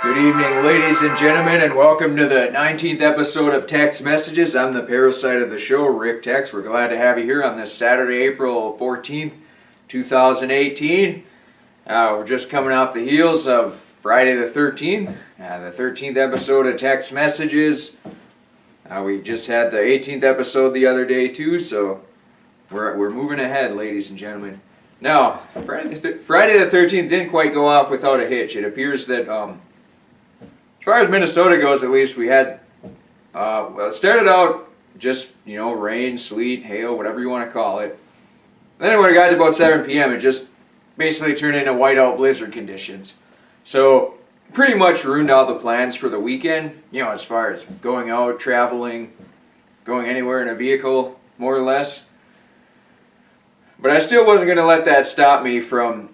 Good evening, ladies and gentlemen, and welcome to the 19th episode of Tex Messages. I'm the parasite of the show, Rick Tex. We're glad to have you here on this Saturday, April 14th, 2018. We're just coming off the heels of Friday the 13th, the 13th episode of Tex Messages. We just had the 18th episode the other day too, so we're moving ahead, ladies and gentlemen. Now, Friday the 13th didn't quite go off without a hitch. It appears that, as far as Minnesota goes, at least, we had, it started out just, rain, sleet, hail, whatever you want to call it. Then when it got to about 7 p.m., it just basically turned into whiteout blizzard conditions. So, pretty much ruined all the plans for the weekend, as far as going out, traveling, going anywhere in a vehicle, more or less. But I still wasn't going to let that stop me from...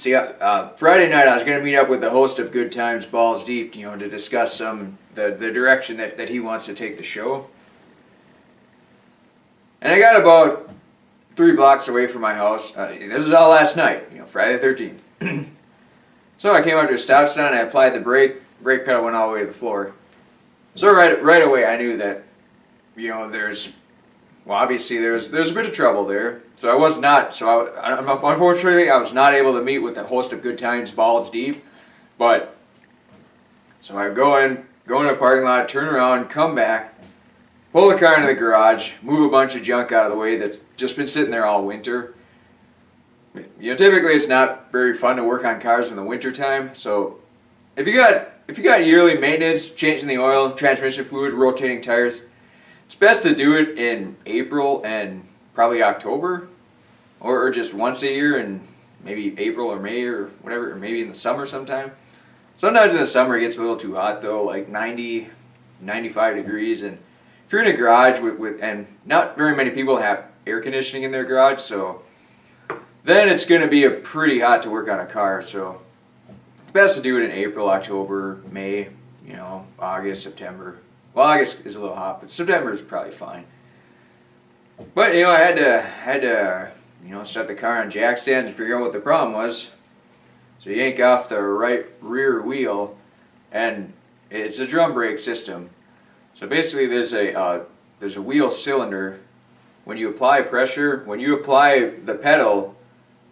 Friday night I was going to meet up with the host of Good Times, Balls Deep, to discuss the direction that he wants to take the show. And I got about 3 blocks away from my house. This was all last night, Friday the 13th. So I came up to a stop sign, and I applied the brake pedal went all the way to the floor. So right away I knew that, obviously there's a bit of trouble there. So unfortunately I was not able to meet with the host of Good Times, Balls Deep. But, so I go in a parking lot, turn around, come back, pull the car into the garage, move a bunch of junk out of the way that's just been sitting there all winter. Typically it's not very fun to work on cars in the winter time. So if you got yearly maintenance, changing the oil, transmission fluid, rotating tires, it's best to do it in April and probably October, or just once a year in maybe April or May or whatever, or maybe in the summer sometime. Sometimes in the summer it gets a little too hot though, like 90, 95 degrees, and if you're in a garage and not very many people have air conditioning in their garage, so then it's going to be pretty hot to work on a car. So it's best to do it in April, October, May, August, September. Well, August is a little hot, but September is probably fine. But I had to set the car on jack stands and figure out what the problem was. So you yank off the right rear wheel, and it's a drum brake system. So basically, there's a wheel cylinder. When you apply pressure, when you apply the pedal,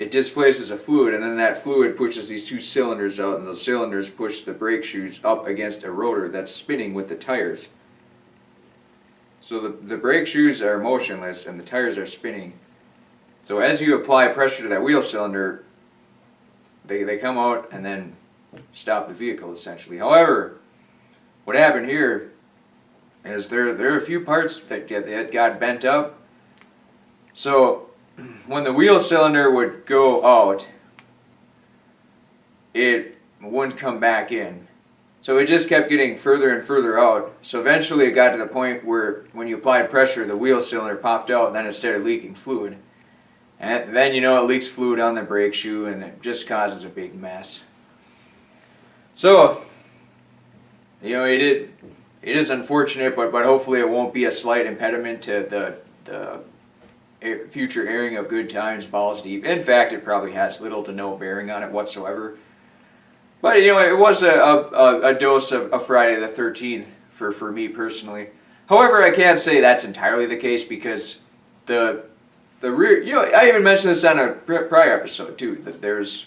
it displaces a fluid, and then that fluid pushes these 2 cylinders out, and those cylinders push the brake shoes up against a rotor that's spinning with the tires. So the brake shoes are motionless and the tires are spinning. So as you apply pressure to that wheel cylinder, they come out and then stop the vehicle essentially. However, what happened here is there are a few parts that got bent up. So when the wheel cylinder would go out, it wouldn't come back in. So it just kept getting further and further out. So eventually it got to the point where when you applied pressure, the wheel cylinder popped out and then it started leaking fluid. And then it leaks fluid on the brake shoe and it just causes a big mess. So, it is unfortunate, but hopefully it won't be a slight impediment to the future airing of Good Times, Balls Deep. In fact, it probably has little to no bearing on it whatsoever. But it was a dose of Friday the 13th for me personally. However, I can't say that's entirely the case because the rear, I even mentioned this on a prior episode too, that the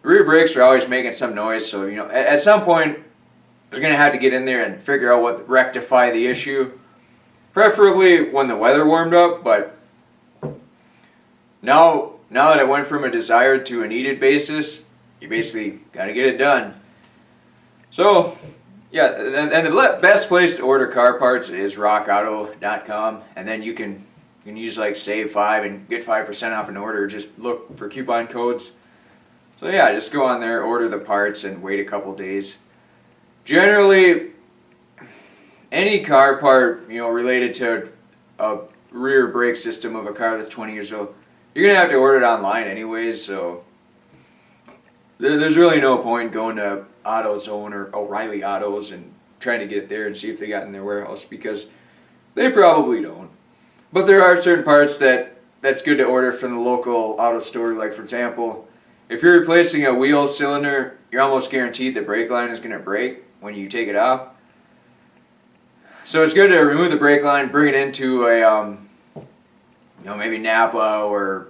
rear brakes are always making some noise. So at some point I was gonna have to get in there and figure out rectify the issue, preferably when the weather warmed up. But now that it went from a desired to a needed basis, you basically got to get it done. So, yeah, and the best place to order car parts is rockauto.com, and then you can use like Save 5 and get 5% off an order. Just look for coupon codes. So yeah, just go on there, order the parts, and wait a couple days. Generally, any car part related to a rear brake system of a car that's 20 years old, you're gonna have to order it online anyways. So there's really no point going to AutoZone or O'Reilly Autos and trying to get it there and see if they got it in their warehouse, because they probably don't. But there are certain parts that's good to order from the local auto store. Like for example, if you're replacing a wheel cylinder you're almost guaranteed the brake line is going to break when you take it off. So it's good to remove the brake line, bring it into a maybe Napa or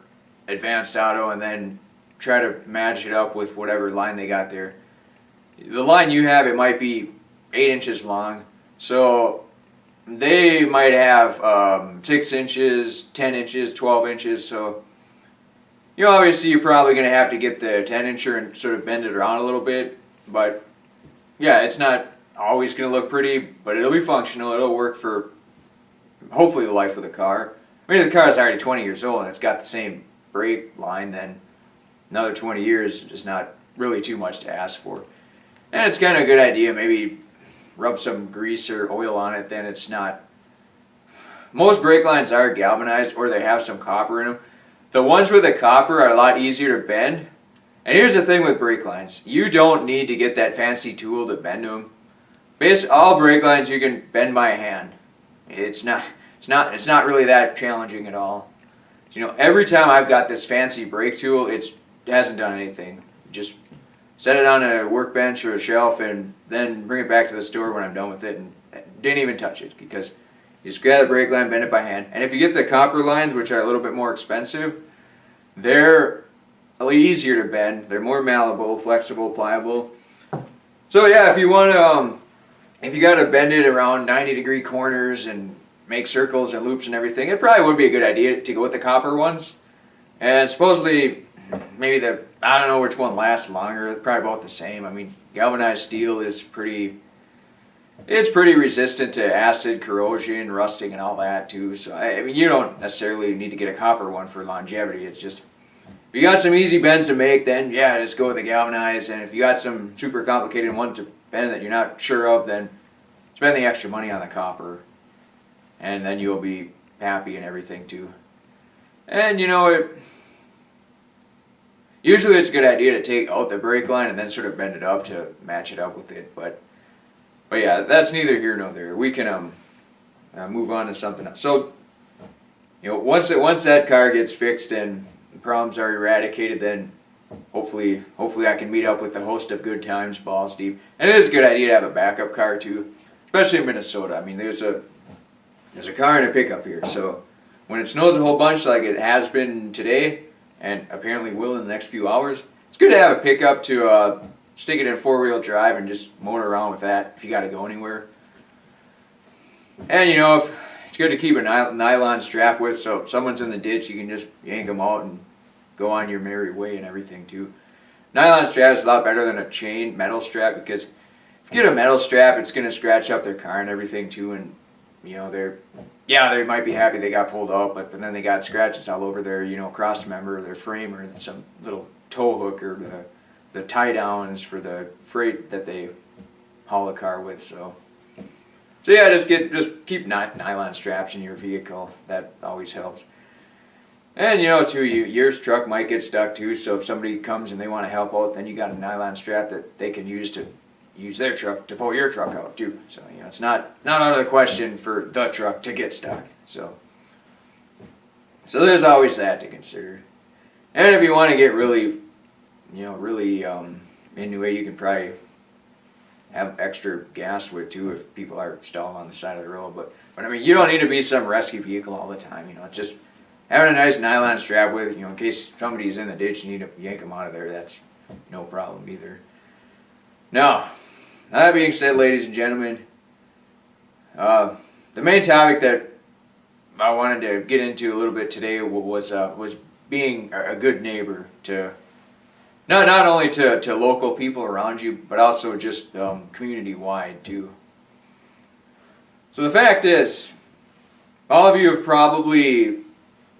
Advanced Auto, and then try to match it up with whatever line they got there. The line you have, it might be 8 inches long, so they might have 6 inches, 10 inches, 12 inches, so obviously you're probably going to have to get the 10-incher and sort of bend it around a little bit, but yeah, it's not always going to look pretty, but it'll be functional. It'll work for hopefully the life of the car. I mean, if the car is already 20 years old and it's got the same brake line, then another 20 years is not really too much to ask for. And it's kind of a good idea, maybe rub some grease or oil on it, then it's not. Most brake lines are galvanized or they have some copper in them. The ones with the copper are a lot easier to bend. And here's the thing with brake lines. You don't need to get that fancy tool to bend them. Basically, all brake lines you can bend by hand. It's not really that challenging at all. Every time I've got this fancy brake tool, it hasn't done anything. Just set it on a workbench or a shelf and then bring it back to the store when I'm done with it, and didn't even touch it, because you just grab the brake line, bend it by hand. And if you get the copper lines, which are a little bit more expensive, they're a little easier to bend. They're more malleable, flexible, pliable. So yeah, if you want to, if you got to bend it around 90-degree corners and make circles and loops and everything, it probably would be a good idea to go with the copper ones. And supposedly, maybe I don't know which one lasts longer. They're probably both the same. I mean, galvanized steel is pretty resistant to acid, corrosion, rusting, and all that too. So I mean, you don't necessarily need to get a copper one for longevity. It's just, if you got some easy bends to make, then yeah, just go with the galvanized. And if you got some super complicated ones to bend that you're not sure of, then spend the extra money on the copper, and then you'll be happy and everything too. And usually it's a good idea to take out the brake line and then sort of bend it up to match it up with it. But yeah, that's neither here nor there. We can move on to something else. So once that car gets fixed and the problems are eradicated, then hopefully I can meet up with the host of good times, balls deep. And it is a good idea to have a backup car too, especially in Minnesota. I mean, there's a car and a pickup here, so when it snows a whole bunch like it has been today, and apparently will in the next few hours, it's good to have a pickup to stick it in 4-wheel drive and just motor around with that if you got to go anywhere. And if it's good to keep a nylon strap with, so if someone's in the ditch, you can just yank them out and go on your merry way and everything too. Nylon strap is a lot better than a chain metal strap, because if you get a metal strap, it's going to scratch up their car and everything too, and they might be happy they got pulled out, but then they got scratches all over their cross member or their frame or some little tow hook or the tie downs for the freight that they haul the car with. So yeah, just keep nylon straps in your vehicle. That always helps. And your truck might get stuck too, so if somebody comes and they want to help out, then you got a nylon strap that they can use their truck to pull your truck out too. So it's not out of the question for the truck to get stuck. So there's always that to consider. And if you want to get really into it, you can probably have extra gas with too if people are stalling on the side of the road. But I mean, you don't need to be some rescue vehicle all the time. It's just having a nice nylon strap with, in case somebody's in the ditch, you need to yank them out of there. That's no problem either. Now, that being said, ladies and gentlemen, the main topic that I wanted to get into a little bit today was being a good neighbor to not only to local people around you, but also just community-wide too. So the fact is, all of you have probably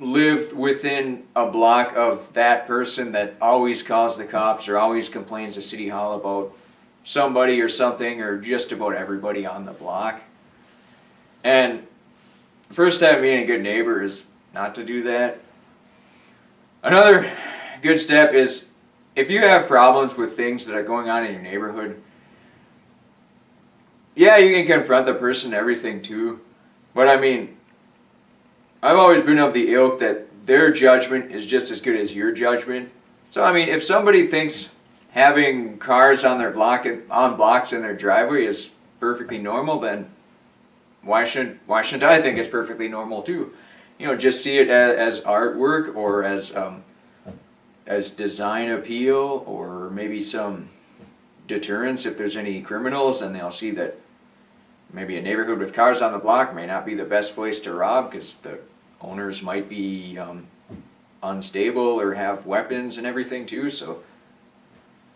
lived within a block of that person that always calls the cops or always complains to City Hall about somebody or something, or just about everybody on the block. And the first step being a good neighbor is not to do that. Another good step is, if you have problems with things that are going on in your neighborhood, yeah, you can confront the person and everything too. But I mean, I've always been of the ilk that their judgment is just as good as your judgment. So I mean, if somebody thinks having cars on their blocks in their driveway is perfectly normal, then why shouldn't I think it's perfectly normal too? Just see it as artwork, or as design appeal, or maybe some deterrence if there's any criminals, and they'll see that maybe a neighborhood with cars on the block may not be the best place to rob because the owners might be unstable or have weapons and everything too. So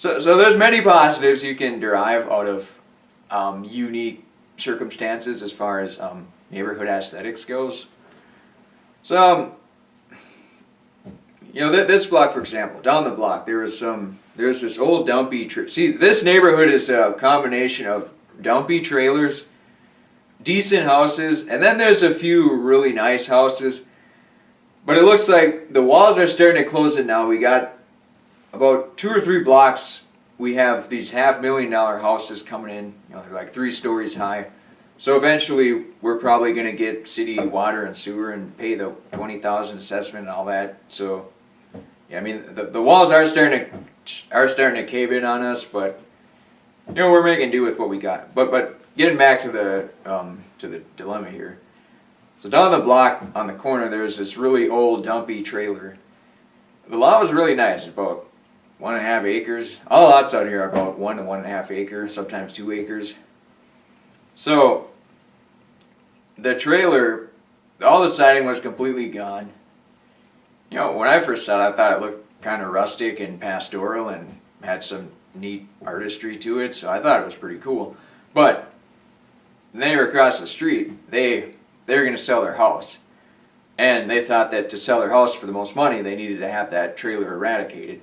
there's many positives you can derive out of unique circumstances as far as neighborhood aesthetics goes. So this block, for example, down the block there's this old dumpy see, this neighborhood is a combination of dumpy trailers, decent houses, and then there's a few really nice houses. But it looks like the walls are starting to close in now. We got about 2 or 3 blocks. We have these $500,000 houses coming in. They're like 3 stories high. So eventually we're probably going to get city water and sewer and pay the $20,000 assessment and all that. So yeah, I mean the walls are starting to cave in on us, but we're making do with what we got. But getting back to the dilemma here. So down the block on the corner, there's this really old dumpy trailer. The lot was really nice, about 1.5 acres. All lots out here are about 1 to 1.5 acres, sometimes 2 acres. So the trailer, all the siding was completely gone. When I first saw it, I thought it looked kind of rustic and pastoral and had some neat artistry to it, so I thought it was pretty cool. But the neighbor across the street, they were going to sell their house. And they thought that to sell their house for the most money, they needed to have that trailer eradicated.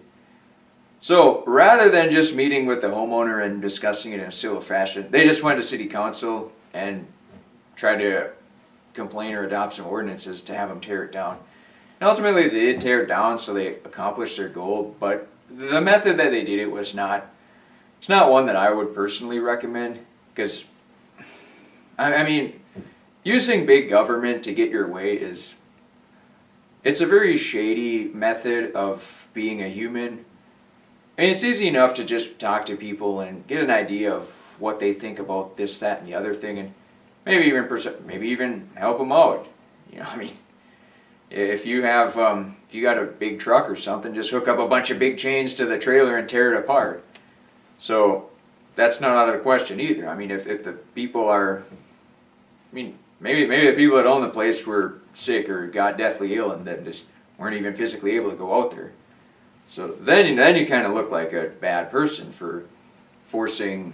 So rather than just meeting with the homeowner and discussing it in a civil fashion, they just went to city council and tried to complain or adopt some ordinances to have them tear it down. And ultimately they did tear it down, so they accomplished their goal, but the method that they did it was it's not one that I would personally recommend, because I mean, using big government to get your way it's a very shady method of being a human. I mean, it's easy enough to just talk to people and get an idea of what they think about this, that, and the other thing, and maybe even help them out. I mean, if you got a big truck or something, just hook up a bunch of big chains to the trailer and tear it apart. So that's not out of the question either. I mean, if the people are, maybe the people that own the place were sick or got deathly ill and then just weren't even physically able to go out there. So then you kind of look like a bad person for forcing,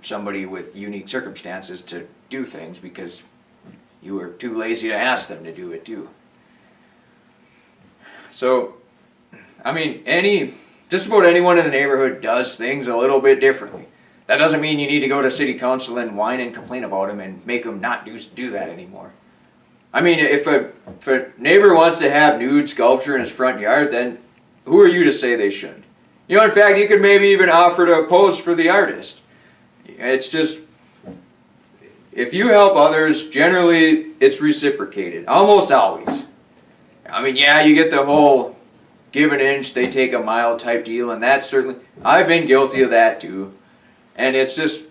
somebody with unique circumstances to do things because you were too lazy to ask them to do it too. So, I mean, just about anyone in the neighborhood does things a little bit differently. That doesn't mean you need to go to city council and whine and complain about them and make them not do that anymore. I mean, if a neighbor wants to have nude sculpture in his front yard, then who are you to say they shouldn't? In fact, you could maybe even offer to pose for the artist. It's just, if you help others, generally it's reciprocated, almost always. I mean, yeah, you get the whole give an inch, they take a mile type deal, and that's certainly, I've been guilty of that too. And it's just,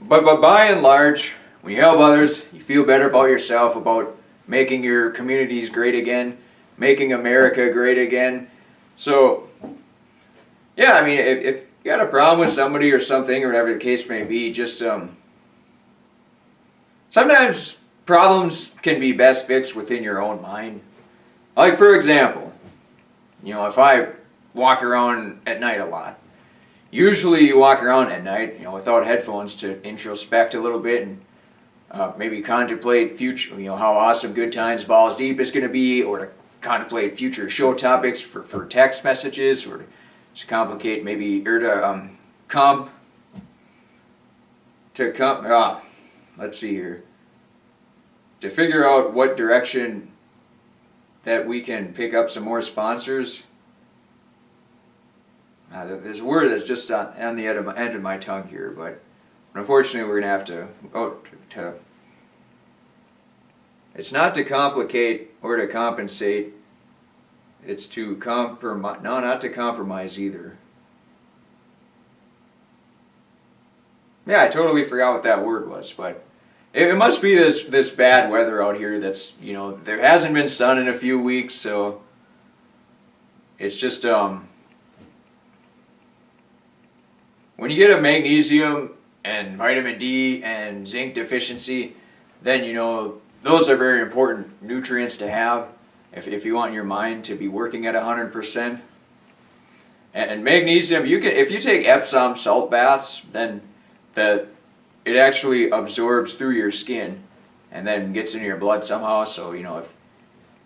but by and large, when you help others, you feel better about yourself, about making your communities great again, making America great again. So, yeah, I mean, if you got a problem with somebody or something, or whatever the case may be, just, sometimes problems can be best fixed within your own mind. Like, for example, if I walk around at night a lot, usually you walk around at night, without headphones to introspect a little bit and maybe contemplate future, how awesome Good Times Balls Deep is going to be, or to contemplate future show topics for text messages, or to complicate maybe, or let's see here, to figure out what direction that we can pick up some more sponsors. There's a word that's just on the end of my tongue here, but unfortunately we're going to have to go to, it's not to complicate or to compensate, It's to compromise. No, not to compromise either. Yeah, I totally forgot what that word was, but it must be this bad weather out here. That's there hasn't been sun in a few weeks, so it's just when you get a magnesium and vitamin D and zinc deficiency, then those are very important nutrients to have if you want your mind to be working at 100%. And magnesium, if you take Epsom salt baths, then it actually absorbs through your skin and then gets into your blood somehow. So if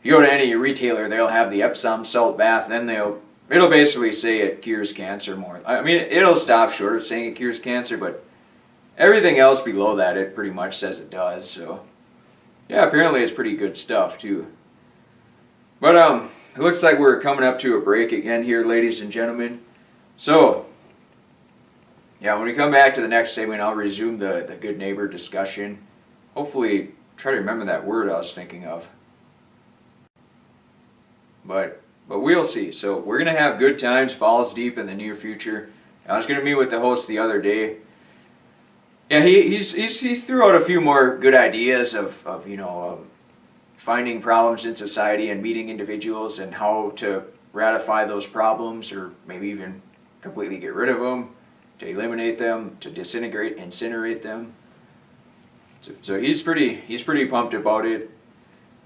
you go to any retailer, they'll have the Epsom salt bath, then it'll basically say it cures cancer more. I mean, it'll stop short of saying it cures cancer, but everything else below that, it pretty much says it does. So yeah, apparently it's pretty good stuff too. But it looks like we're coming up to a break again here, ladies and gentlemen. So yeah, when we come back to the next segment, I'll resume the good neighbor discussion. Hopefully try to remember that word I was thinking of. But we'll see. So we're going to have good times, balls deep in the near future. I was going to meet with the host the other day. Yeah, he threw out a few more good ideas of finding problems in society and meeting individuals and how to ratify those problems, or maybe even completely get rid of them, to eliminate them, to incinerate them. So he's pretty pumped about it.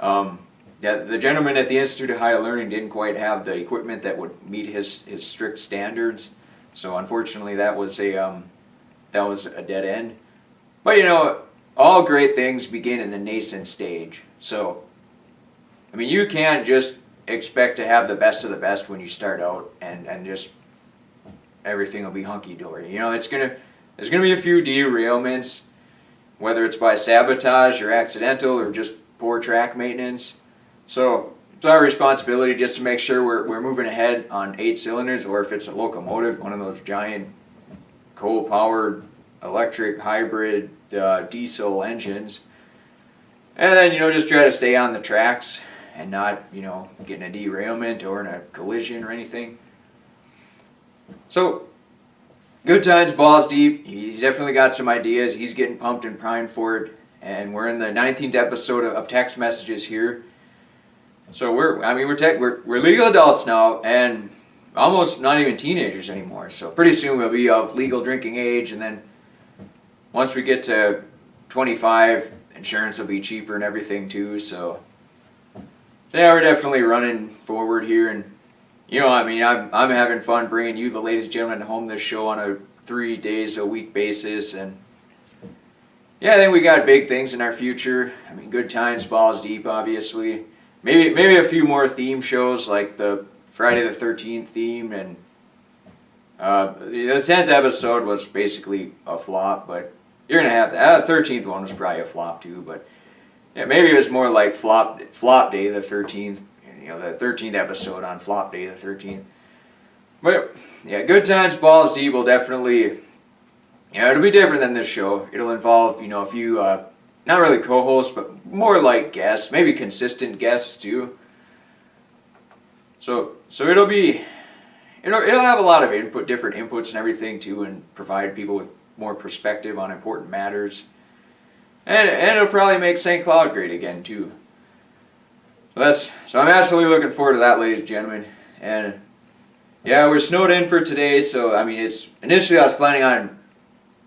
Yeah, the gentleman at the Institute of Higher Learning didn't quite have the equipment that would meet his strict standards, so unfortunately that was a dead end. But all great things begin in the nascent stage. So, I mean, you can't just expect to have the best of the best when you start out and just everything will be hunky-dory. There's gonna be a few derailments, whether it's by sabotage or accidental or just poor track maintenance. So it's our responsibility just to make sure we're moving ahead on 8 cylinders, or if it's a locomotive, one of those giant coal-powered electric hybrid diesel engines. And then just try to stay on the tracks and not get in a derailment or in a collision or anything. So good times, balls deep. He's definitely got some ideas. He's getting pumped and primed for it. And we're in the 19th episode of Tex Messages here. So we're legal adults now, and almost not even teenagers anymore. So pretty soon we'll be of legal drinking age, and then once we get to 25, insurance will be cheaper and everything too. So yeah, we're definitely running forward here, and I'm having fun bringing you, the ladies and gentlemen, home this show on a 3 days a week basis. And yeah, I think we got big things in our future. I mean, good times, balls deep, obviously. Maybe a few more theme shows, like the Friday the 13th theme, and the 10th episode was basically a flop, but you're gonna have to. The 13th one was probably a flop too, but yeah, maybe it was more like flop day the 13th. The 13th episode on flop day the 13th. But yeah, good times, balls deep will definitely. Yeah, it'll be different than this show. It'll involve a few not really co-hosts, but more like guests, maybe consistent guests too. So it'll have a lot of different inputs and everything too, and provide people with more perspective on important matters. And it'll probably make St. Cloud great again too. So I'm absolutely looking forward to that, ladies and gentlemen. And yeah, we're snowed in for today, so I mean, initially I was planning on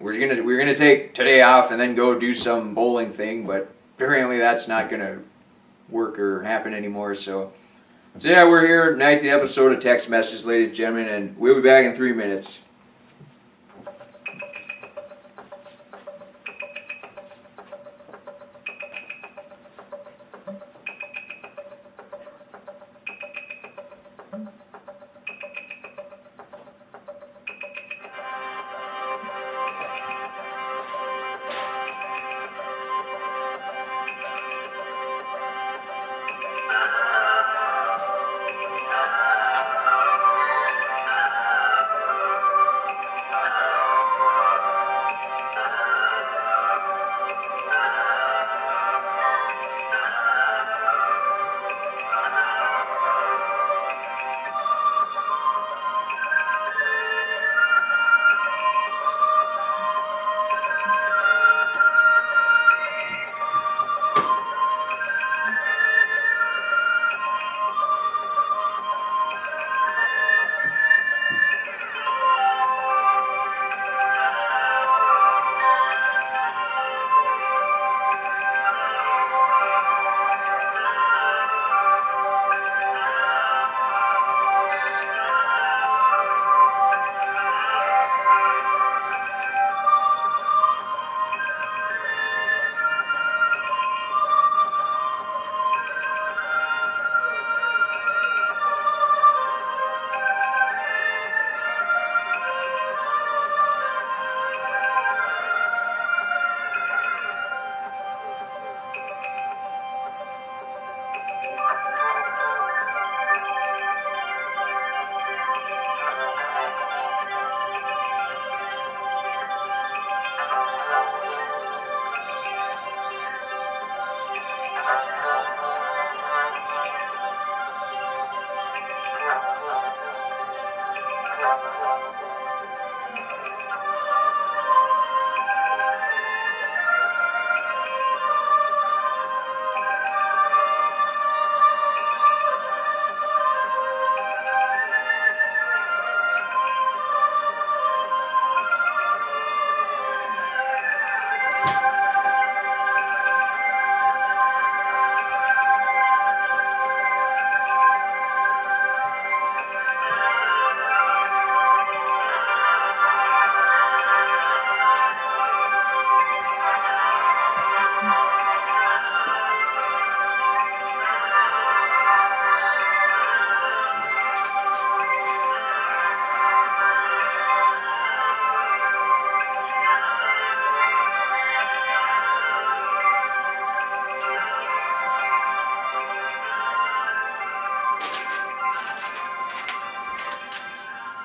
we're gonna take today off and then go do some bowling thing, but apparently that's not gonna work or happen anymore. So yeah, we're here, 9th episode of Text Messages, ladies and gentlemen, and we'll be back in 3 minutes.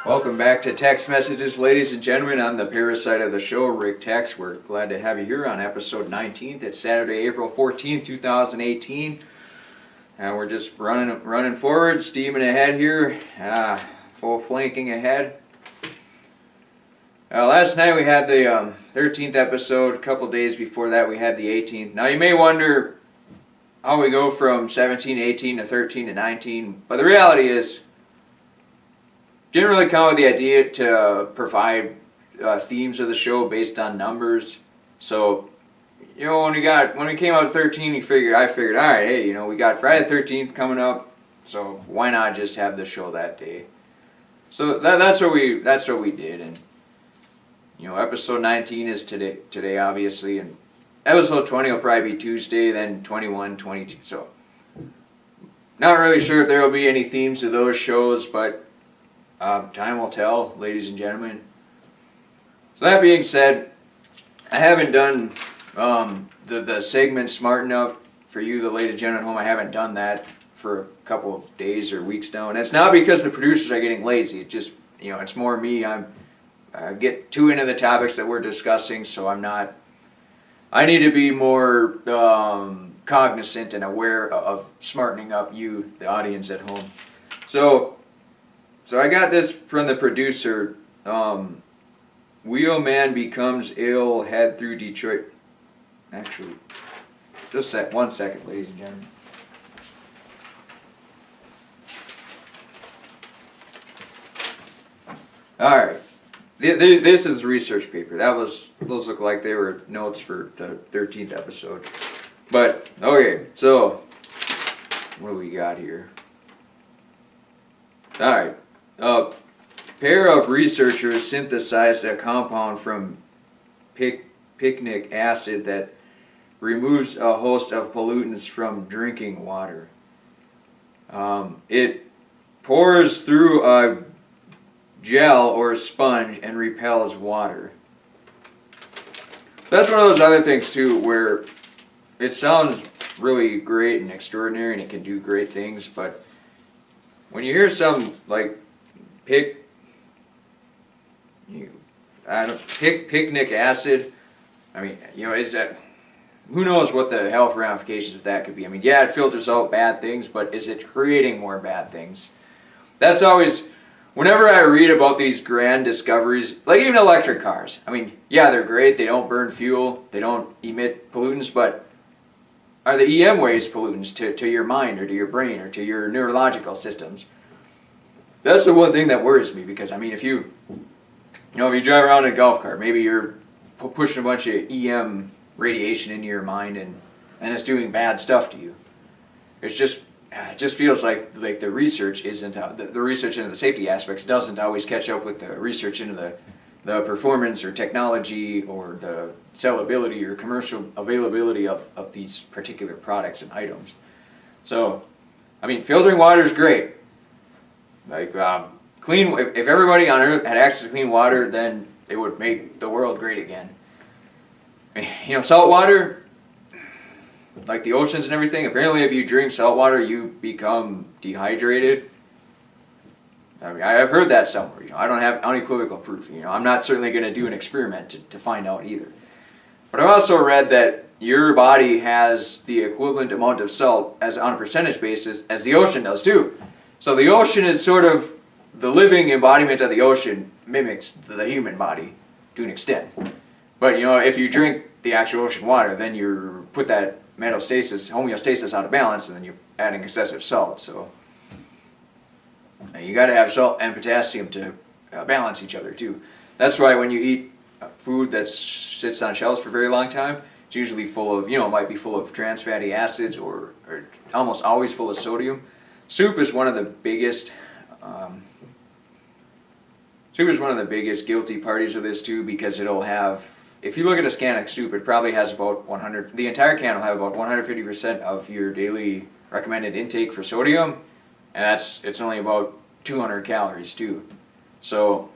Welcome back to Tex Messages, ladies and gentlemen. I'm the parasite of the show, Rick Tex. We're glad to have you here on episode 19th. It's Saturday, April 14th, 2018. And we're just running forward, steaming ahead here, full flanking ahead. Last night we had the 13th episode. A couple days before that we had the 18th. Now you may wonder how we go from 17 to 18 to 13 to 19. But the reality is, didn't really come with the idea to provide themes of the show based on numbers. So, when we came out with 13, I figured, all right, hey, we got Friday the 13th coming up, so why not just have the show that day? So that's what we did, and episode 19 is today obviously, and episode 20 will probably be Tuesday, then 21, 22. So, not really sure if there will be any themes to those shows, but time will tell, ladies and gentlemen. So that being said, I haven't done the segment Smarten Up for you, the ladies and gentlemen at home. I haven't done that for a couple of days or weeks now, and it's not because the producers are getting lazy. It just, it's more me. I get too into the topics that we're discussing, so I need to be more cognizant and aware of smartening up you, the audience at home. So I got this from the producer. Wheelman becomes ill, head through Detroit. Actually, just 1 second, ladies and gentlemen. All right, this is a research paper. Those look like they were notes for the 13th episode. But okay, so what do we got here? All right. A pair of researchers synthesized a compound from picnic acid that removes a host of pollutants from drinking water. It pours through a gel or sponge and repels water. That's one of those other things too where it sounds really great and extraordinary and it can do great things, but when you hear some like picnic acid, I mean, is that, who knows what the health ramifications of that could be. I mean, yeah, it filters out bad things, but is it creating more bad things? That's always, whenever I read about these grand discoveries, like even electric cars, I mean, yeah, they're great, they don't burn fuel, they don't emit pollutants, but are the EM waves pollutants to your mind or to your brain or to your neurological systems? That's the one thing that worries me, because I mean, if you drive around in a golf cart, maybe you're pushing a bunch of EM radiation into your mind, and it's doing bad stuff to you. It just feels like the research isn't the research into the safety aspects doesn't always catch up with the research into the performance or technology or the sellability or commercial availability of these particular products and items. So, I mean, filtering water is great. Like, clean. If everybody on Earth had access to clean water, then it would make the world great again. I mean, salt water, like the oceans and everything, apparently if you drink salt water, you become dehydrated. I mean, I've heard that somewhere. I don't have unequivocal proof. I'm not certainly going to do an experiment to find out either. But I've also read that your body has the equivalent amount of salt on a percentage basis as the ocean does too. So the ocean is sort of, the living embodiment of the ocean mimics the human body to an extent. But if you drink the actual ocean water, then you put that homeostasis out of balance, and then you're adding excessive salt. So you got to have salt and potassium to balance each other too. That's why when you eat food that sits on shelves for a very long time, it's usually full of, might be full of trans fatty acids or almost always full of sodium. Soup is one of the biggest guilty parties of this too, because it'll have, if you look at a can of soup, it probably has about 100, the entire can will have about 150% of your daily recommended intake for sodium, and it's only about 200 calories too. So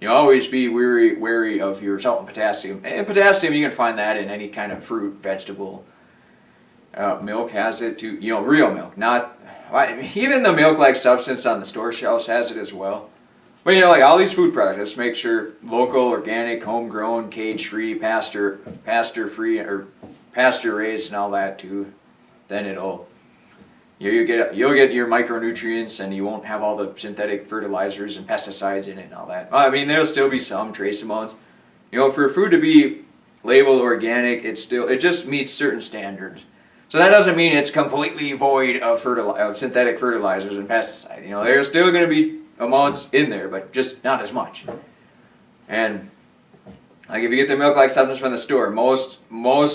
always be wary of your salt and potassium. And potassium, you can find that in any kind of fruit, vegetable. Milk has it too, real milk, not, even the milk-like substance on the store shelves has it as well. But you know, like all these food products, let's make sure local, organic, homegrown, cage-free, pasture-free, or pasture-raised and all that too. Then you'll get your micronutrients, and you won't have all the synthetic fertilizers and pesticides in it and all that. I mean, there'll still be some trace amounts. You know, for food to be labeled organic, it just meets certain standards. So that doesn't mean it's completely void of synthetic fertilizers and pesticides. You know, there's still going to be amounts in there, but just not as much. And like if you get the milk-like substance from the store, most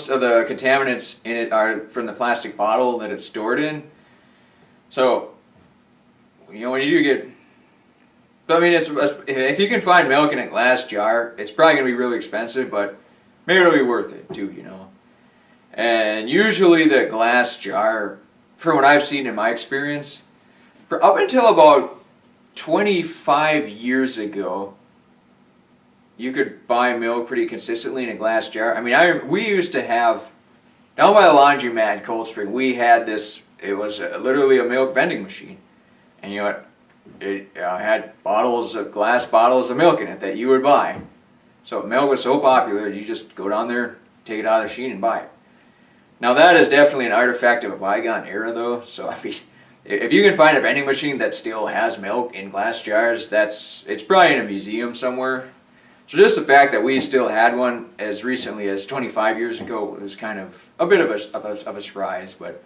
of the contaminants in it are from the plastic bottle that it's stored in. So, you know, when you do get, I mean, if you can find milk in a glass jar, it's probably going to be really expensive, but maybe it'll be worth it too, you know. And usually the glass jar, from what I've seen in my experience, for up until about 25 years ago, you could buy milk pretty consistently in a glass jar. I mean, we used to have, down by the laundromat in Cold Spring, we had this, it was literally a milk vending machine. And you know what, it had glass bottles of milk in it that you would buy. So milk was so popular, you just go down there, take it out of the machine and buy it. Now that is definitely an artifact of a bygone era though, so I mean, if you can find a vending machine that still has milk in glass jars, it's probably in a museum somewhere. So just the fact that we still had one as recently as 25 years ago was kind of a bit of a surprise. But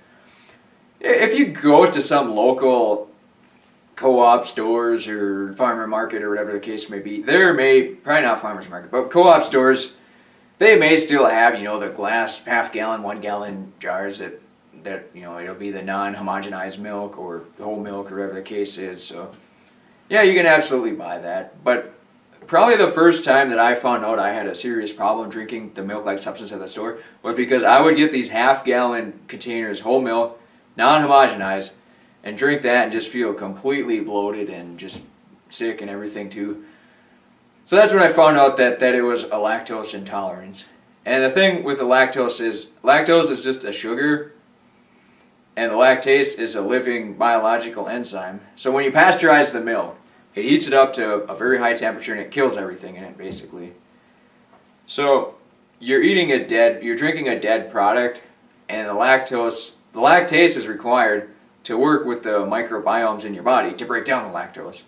if you go to some local co-op stores or farmer market or whatever the case may be, probably not farmers market, but co-op stores, they may still have, you know, the glass half-gallon, 1-gallon jars that you know, it'll be the non-homogenized milk or whole milk or whatever the case is. So yeah, you can absolutely buy that. But probably the first time that I found out I had a serious problem drinking the milk-like substance at the store was because I would get these half-gallon containers, whole milk, non-homogenized, and drink that and just feel completely bloated and just sick and everything too. So that's when I found out that it was a lactose intolerance. And the thing with the lactose is just a sugar, and the lactase is a living biological enzyme. So when you pasteurize the milk, it heats it up to a very high temperature and it kills everything in it basically. So you're drinking a dead product, and the lactase is required to work with the microbiomes in your body to break down the lactose.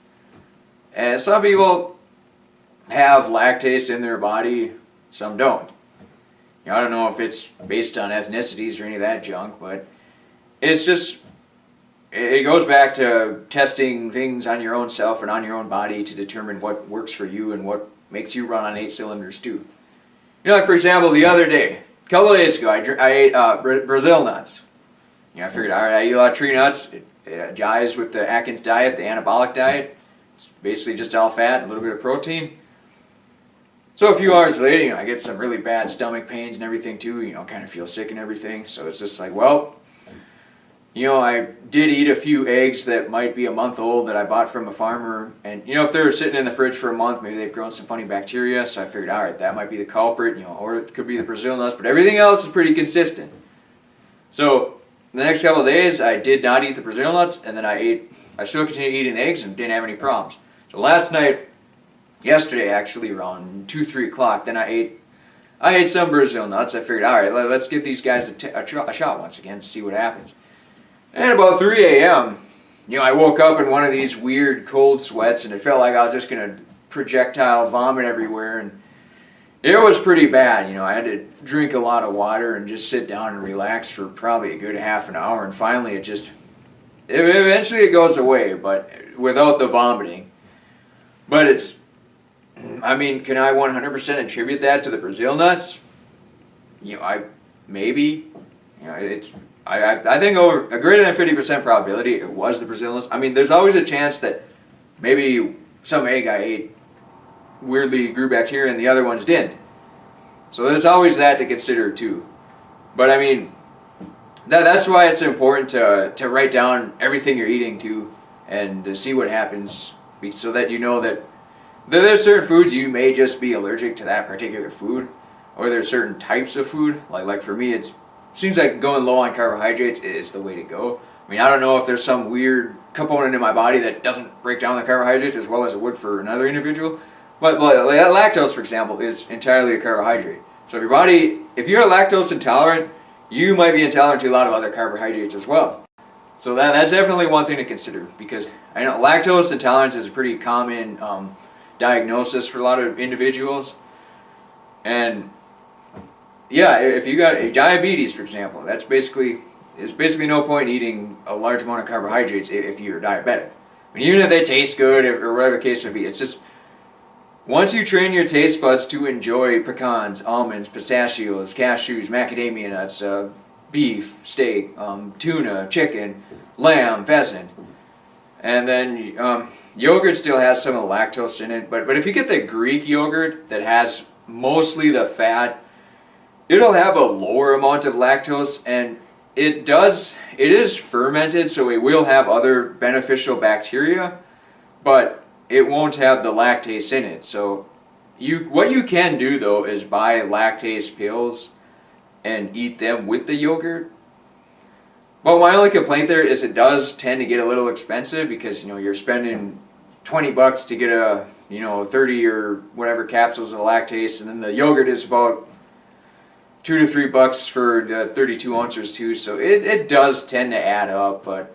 And some people have lactase in their body, some don't. You know, I don't know if it's based on ethnicities or any of that junk, but it's just, it goes back to testing things on your own self and on your own body to determine what works for you and what makes you run on 8 cylinders too. You know, like for example, the other day, a couple of days ago, I ate Brazil nuts. You know, I figured, all right, I eat a lot of tree nuts. It jives with the Atkins diet, the anabolic diet. It's basically just all fat and a little bit of protein. So a few hours later, you know, I get some really bad stomach pains and everything too, you know, kind of feel sick and everything. So it's just like, well, you know, I did eat a few eggs that might be a month old that I bought from a farmer. And, you know, if they're sitting in the fridge for a month, maybe they've grown some funny bacteria. So I figured, all right, that might be the culprit, you know, or it could be the Brazil nuts. But everything else is pretty consistent. So the next couple of days, I did not eat the Brazil nuts. And then I still continued eating eggs and didn't have any problems. So yesterday actually, around 2, 3 o'clock, then I ate some Brazil nuts. I figured, all right, let's give these guys a shot once again to see what happens. And about 3 a.m., you know, I woke up in one of these weird cold sweats, and it felt like I was just going to projectile vomit everywhere, and it was pretty bad. You know, I had to drink a lot of water and just sit down and relax for probably a good half an hour, and finally eventually it goes away, but without the vomiting. But I mean, can I 100% attribute that to the Brazil nuts? You know, maybe. You know, I think over a greater than 50% probability it was the Brazil nuts. I mean, there's always a chance that maybe some egg I ate weirdly grew bacteria and the other ones didn't. So there's always that to consider too. But I mean, that's why it's important to write down everything you're eating too, and to see what happens, so that you know that there's certain foods you may just be allergic to that particular food, or there's certain types of food. Like for me, seems like going low on carbohydrates is the way to go. I mean, I don't know if there's some weird component in my body that doesn't break down the carbohydrates as well as it would for another individual. But lactose, for example, is entirely a carbohydrate. So if you're lactose intolerant, you might be intolerant to a lot of other carbohydrates as well. So that's definitely one thing to consider, because I know lactose intolerance is a pretty common diagnosis for a lot of individuals. And yeah, if you got diabetes, for example, it's basically no point eating a large amount of carbohydrates if you're diabetic. I mean, even if they taste good or whatever the case may be, it's just once you train your taste buds to enjoy pecans, almonds, pistachios, cashews, macadamia nuts, beef, steak, tuna, chicken, lamb, pheasant, and then yogurt still has some of the lactose in it. But if you get the Greek yogurt that has mostly the fat, it'll have a lower amount of lactose, and it is fermented, so it will have other beneficial bacteria, but it won't have the lactase in it. So what you can do though is buy lactase pills and eat them with the yogurt. But my only complaint there is it does tend to get a little expensive, because you're spending $20 to get a 30 or whatever capsules of lactase, and then the yogurt is about $2 to $3 for the 32 ounces too. So it does tend to add up, or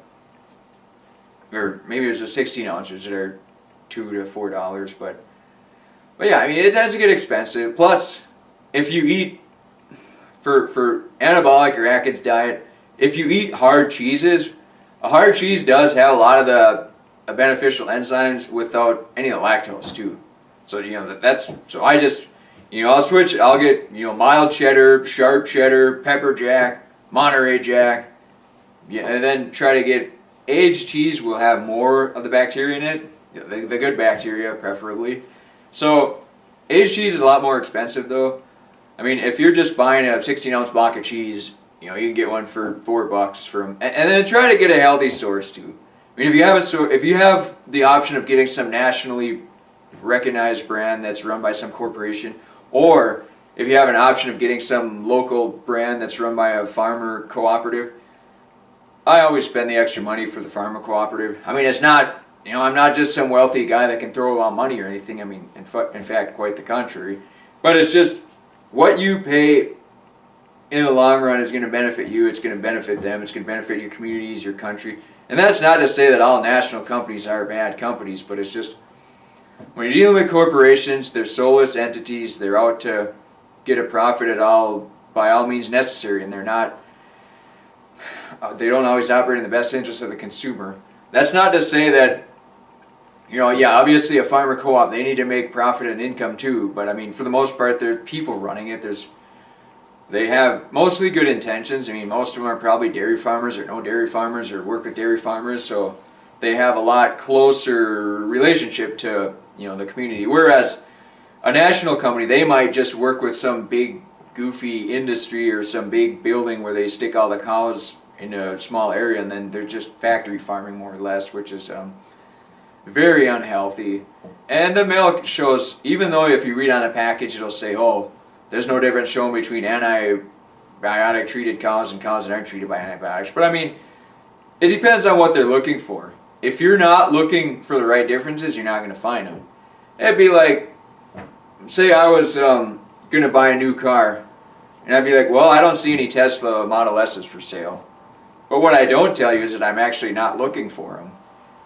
maybe it's the 16 ounces that are $2 to $4, but yeah, I mean, it tends to get expensive. Plus, if you eat for anabolic or Atkins diet, if you eat hard cheeses, a hard cheese does have a lot of the beneficial enzymes without any of the lactose too. So so I just I'll switch. I'll get mild cheddar, sharp cheddar, pepper jack, Monterey Jack, and then try to get aged cheese. Will have more of the bacteria in it. The good bacteria, preferably. So, aged cheese is a lot more expensive, though. I mean, if you're just buying a 16-ounce block of cheese, you can get one for $4 from, and then try to get a healthy source too. I mean, if you have the option of getting some nationally recognized brand that's run by some corporation, or if you have an option of getting some local brand that's run by a farmer cooperative, I always spend the extra money for the farmer cooperative. I mean, it's not. I'm not just some wealthy guy that can throw around money or anything. I mean, in fact, quite the contrary. But it's just what you pay in the long run is going to benefit you. It's going to benefit them. It's going to benefit your communities, your country. And that's not to say that all national companies are bad companies, but it's just when you're dealing with corporations, they're soulless entities. They're out to get a profit by all means necessary, and they don't always operate in the best interest of the consumer. That's not to say that obviously a farmer co-op, they need to make profit and income too, but I mean, for the most part, they're people running it. They have mostly good intentions. I mean, most of them are probably dairy farmers or no dairy farmers or work with dairy farmers, so they have a lot closer relationship to the community. Whereas a national company, they might just work with some big goofy industry or some big building where they stick all the cows in a small area, and then they're just factory farming more or less, which is very unhealthy. And the milk shows, even though if you read on a package it'll say, oh, there's no difference shown between antibiotic treated cows and cows that aren't treated by antibiotics. But I mean, it depends on what they're looking for. If you're not looking for the right differences, you're not going to find them. It'd be like, say I was going to buy a new car, and I'd be like, well, I don't see any Tesla Model S's for sale. But what I don't tell you is that I'm actually not looking for them.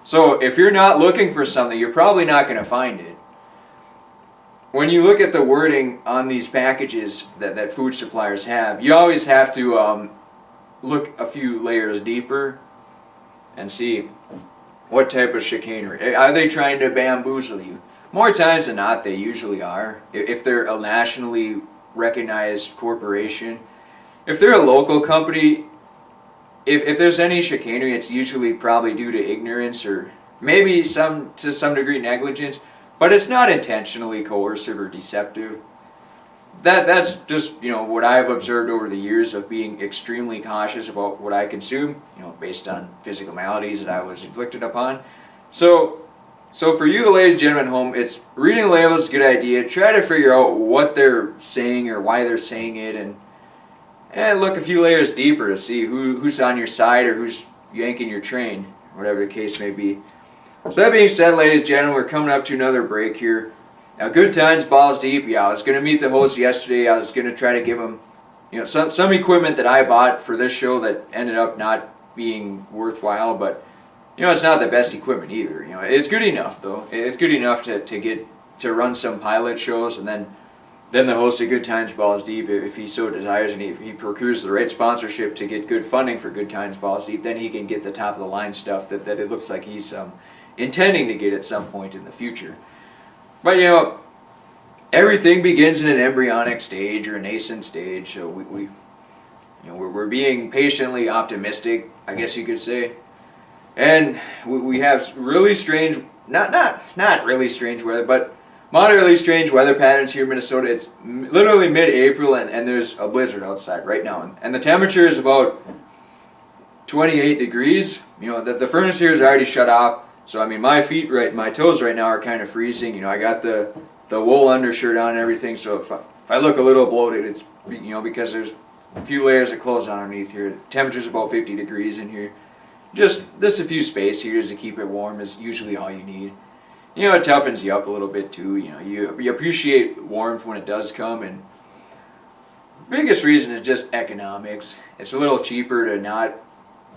So if you're not looking for something, you're probably not going to find it. When you look at the wording on these packages that food suppliers have, you always have to look a few layers deeper and see what type of chicanery. Are they trying to bamboozle you? More times than not, they usually are. If they're a nationally recognized corporation. If they're a local company, if there's any chicanery, it's usually probably due to ignorance or maybe to some degree negligence, but it's not intentionally coercive or deceptive. That's just what I've observed over the years of being extremely cautious about what I consume, based on physical maladies that I was inflicted upon. So for you, the ladies and gentlemen at home, it's reading the labels is a good idea. Try to figure out what they're saying or why they're saying it, and look a few layers deeper to see who's on your side or who's yanking your train. whatever the case may be. So that being said, ladies and gentlemen, we're coming up to another break here. Now, good times, balls deep. Yeah, I was going to meet the host yesterday. I was going to try to give him, some equipment that I bought for this show that ended up not being worthwhile, but it's not the best equipment either. It's good enough though. It's good enough to run some pilot shows, and then the host of Good Times Balls Deep, if he so desires, and if he procures the right sponsorship to get good funding for Good Times Balls Deep, then he can get the top of the line stuff that it looks like he's intending to get at some point in the future. But everything begins in an embryonic stage or a nascent stage, so we're being patiently optimistic, I guess you could say. And we have really strange, not really strange weather, but moderately strange weather patterns here in Minnesota. It's literally mid-April, and there's a blizzard outside right now, and the temperature is about 28 degrees. The furnace here is already shut off, so I mean my toes right now are kind of freezing. I got the wool undershirt on and everything, so if I look a little bloated, it's because there's a few layers of clothes underneath here. The temperature's about 50 degrees in here. Just a few space heaters to keep it warm is usually all you need. It toughens you up a little bit too. You appreciate warmth when it does come, and the biggest reason is just economics. It's a little cheaper to not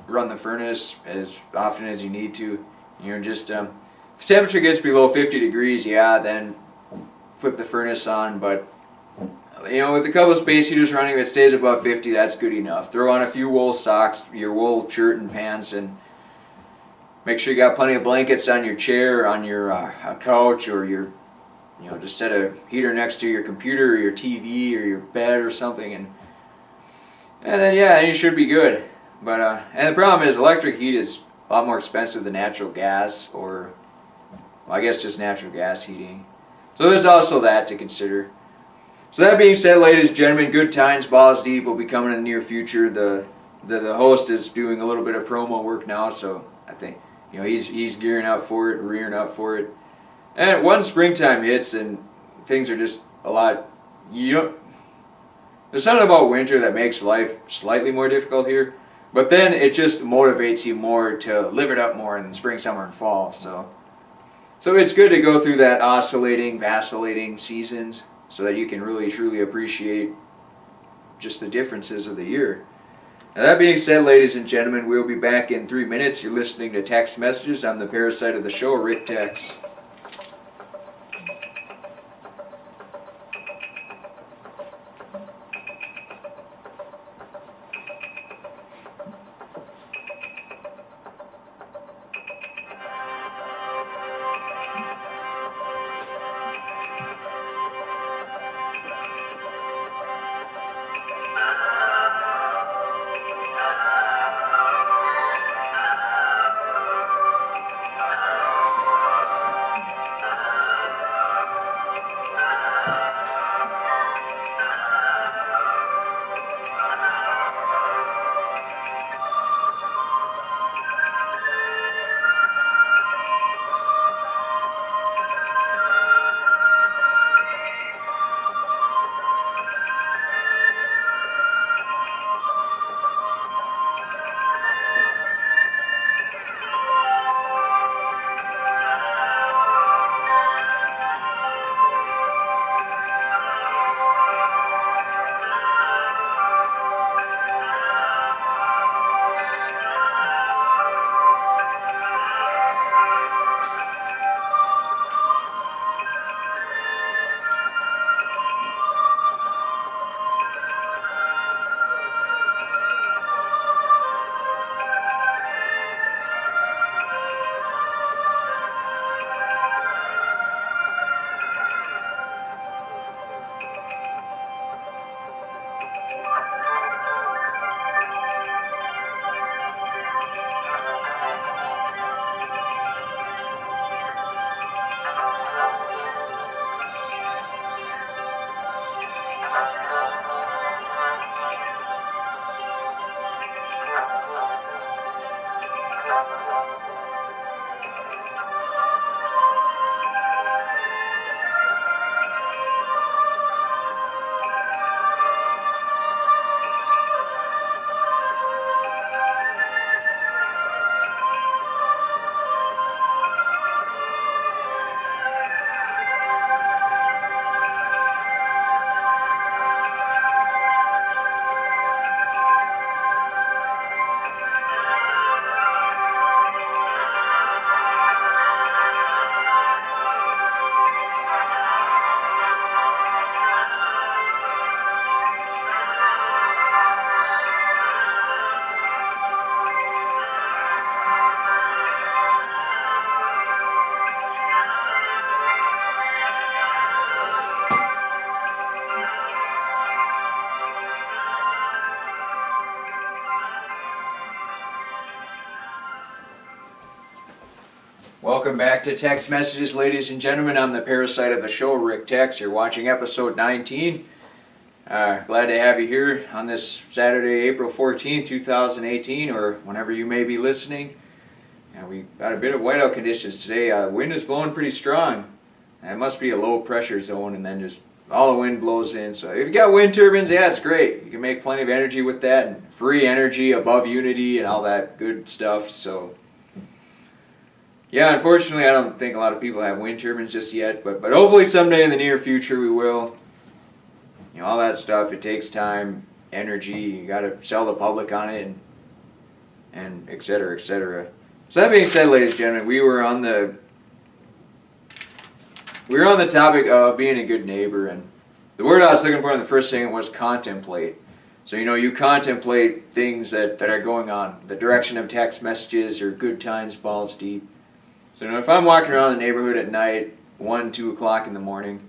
run the furnace as often as you need to. If temperature gets below 50 degrees, yeah, then flip the furnace on, but with a couple of space heaters running, if it stays above 50, that's good enough. Throw on a few wool socks, your wool shirt and pants, and make sure you got plenty of blankets on your chair, on your couch, or just set a heater next to your computer or your TV or your bed or something, and then you should be good. But and the problem is electric heat is a lot more expensive than natural gas, or I guess just natural gas heating. So there's also that to consider. So that being said, ladies and gentlemen, Good Times Balls Deep will be coming in the near future. The host is doing a little bit of promo work now, so I think he's gearing up for it, rearing up for it. And once springtime hits and things are just a lot, there's something about winter that makes life slightly more difficult here, but then it just motivates you more to live it up more in spring, summer, and fall. So it's good to go through that oscillating, vacillating seasons, so that you can really truly appreciate just the differences of the year. Now that being said, ladies and gentlemen, we'll be back in 3 minutes. You're listening to Tex Messages. I'm the parasite of the show, Rick Tex. Welcome back to Tex Messages, ladies and gentlemen. I'm the parasite of the show, Rick Tex. You're watching episode 19. Glad to have you here on this Saturday, April 14th, 2018, or whenever you may be listening. We got a bit of whiteout conditions today. Wind is blowing pretty strong. It must be a low pressure zone, and then just all the wind blows in. So if you got wind turbines, yeah, it's great. You can make plenty of energy with that, and free energy above unity and all that good stuff. So yeah, unfortunately, I don't think a lot of people have wind turbines just yet, but hopefully someday in the near future we will. You know, all that stuff, it takes time, energy, you got to sell the public on it, and et cetera, et cetera. So that being said, ladies and gentlemen, we were on the topic of being a good neighbor, and the word I was looking for in the first thing was contemplate. So, you know, you contemplate things that are going on, the direction of text messages or good times, balls deep. So, you know, if I'm walking around the neighborhood at night, 1, 2 o'clock in the morning,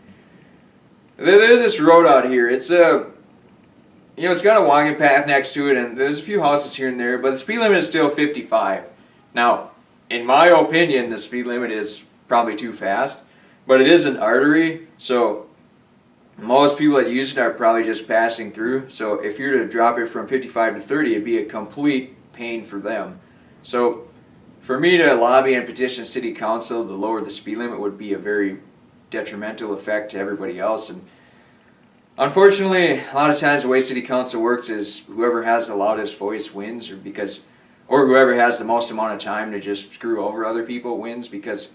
there's this road out here. It's it's got a walking path next to it, and there's a few houses here and there, but the speed limit is still 55. Now, in my opinion, the speed limit is probably too fast, but it is an artery, so most people that use it are probably just passing through. So if you were to drop it from 55 to 30, it'd be a complete pain for them. So for me to lobby and petition city council to lower the speed limit would be a very detrimental effect to everybody else. And unfortunately, a lot of times the way city council works is whoever has the loudest voice wins, or whoever has the most amount of time to just screw over other people wins, because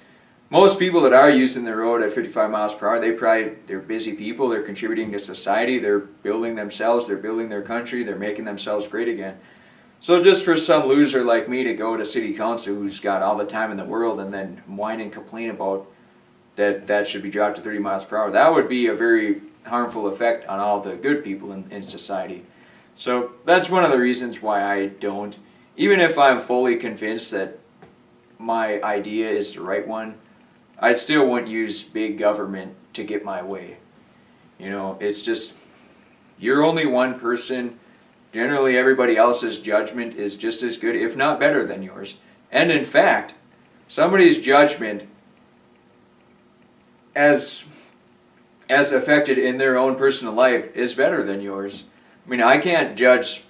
most people that are using the road at 55 miles per hour, they're busy people, they're contributing to society, they're building themselves, they're building their country, they're making themselves great again. So just for some loser like me to go to city council who's got all the time in the world and then whine and complain about that should be dropped to 30 miles per hour, that would be a very harmful effect on all the good people in society. So that's one of the reasons why I don't. Even if I'm fully convinced that my idea is the right one, I still wouldn't use big government to get my way. You know, it's just, you're only one person. Generally, everybody else's judgment is just as good, if not better than yours. And in fact, somebody's judgment as affected in their own personal life is better than yours. I mean, I can't judge